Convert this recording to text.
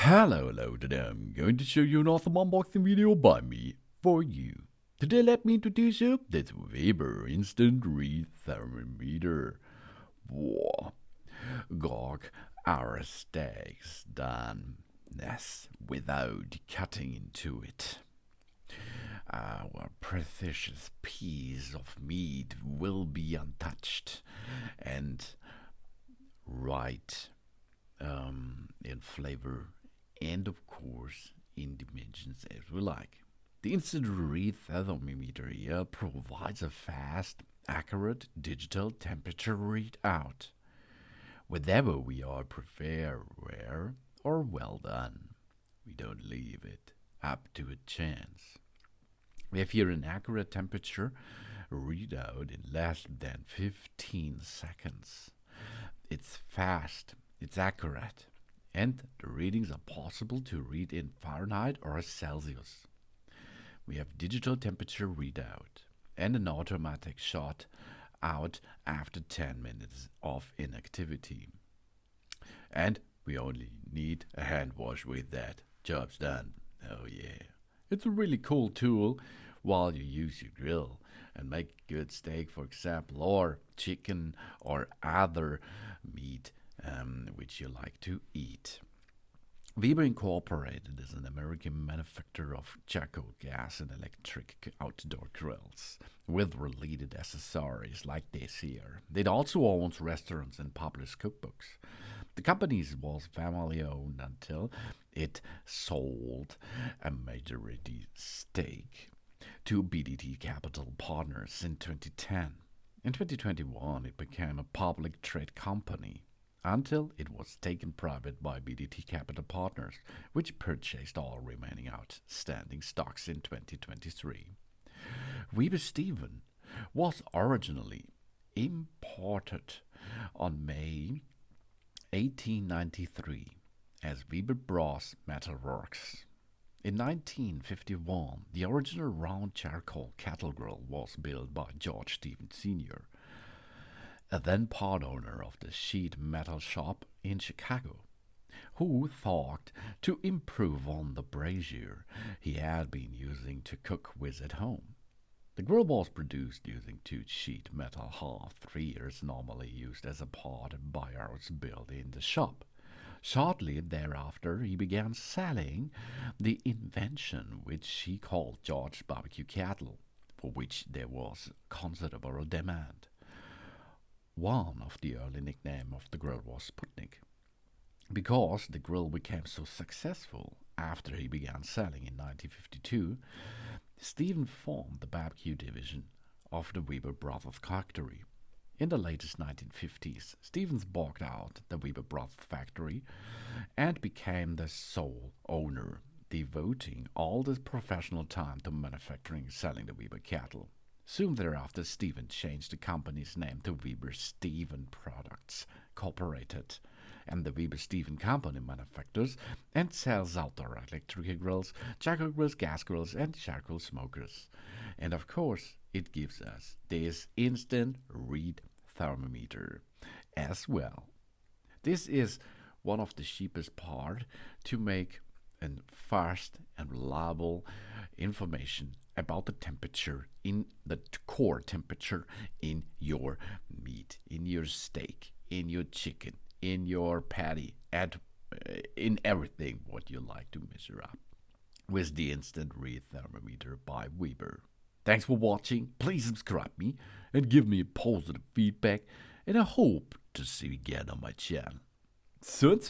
Hello today, I'm going to show you an awesome unboxing video by me for you. Today let me introduce you this Weber Instant Read Thermometer. Whoa. Gog our steaks done. Yes, without cutting into it. Our precious piece of meat will be untouched and right in flavor and of course in dimensions as we like. The instant read thermometer here provides a fast, accurate digital temperature readout. Whatever we are prefer rare or well done, we don't leave it up to a chance. We have here an accurate temperature readout in less than 15 seconds. It's fast, it's accurate, and the readings are possible to read in Fahrenheit or Celsius. We have digital temperature readout and an automatic shot out after 10 minutes of inactivity. And we only need a hand wash with that. Job's done. Oh yeah. It's a really cool tool while you use your grill and make good steak, for example, or chicken or other meat which you like to eat. Weber Incorporated is an American manufacturer of charcoal gas and electric outdoor grills with related accessories like this here. It also owns restaurants and publishes cookbooks. The company was family owned until it sold a majority stake to BDT Capital Partners in 2010. In 2021, it became a public trade company until it was taken private by BDT Capital Partners, which purchased all remaining outstanding stocks in 2023. Weber Stephen was originally imported on May 1893 as Weber Bros Metal Works. In 1951, the original round charcoal kettle grill was built by George Stevens Sr., a then part owner of the sheet metal shop in Chicago, who thought to improve on the brazier he had been using to cook with at home. The grill was produced using two sheet metal half-3 normally used as a part of buyers built in the shop. Shortly thereafter, he began selling the invention which he called George Barbecue Kettle, for which there was considerable demand. One of the early nicknames of the grill was Sputnik, because the grill became so successful after he began selling in 1952. Stephen formed the barbecue division of the Weber Brothers factory. In the latest 1950s, Stevens bought out the Weber Brothers factory and became the sole owner, devoting all his professional time to manufacturing and selling the Weber kettle. Soon thereafter, Stephen changed the company's name to Weber Stephen Products Corporated, and the Weber Stephen Company manufactures and sells outdoor electric grills, charcoal grills, gas grills, and charcoal smokers. And of course, it gives us this instant read thermometer as well. This is one of the cheapest part to make a fast and reliable information about the temperature in the core temperature in your meat, in your steak, in your chicken, in your patty, and in everything what you like to measure up with the instant read thermometer by Weber. Thanks for watching. Please subscribe me and give me positive feedback, and I hope to see you again on my channel. Soon.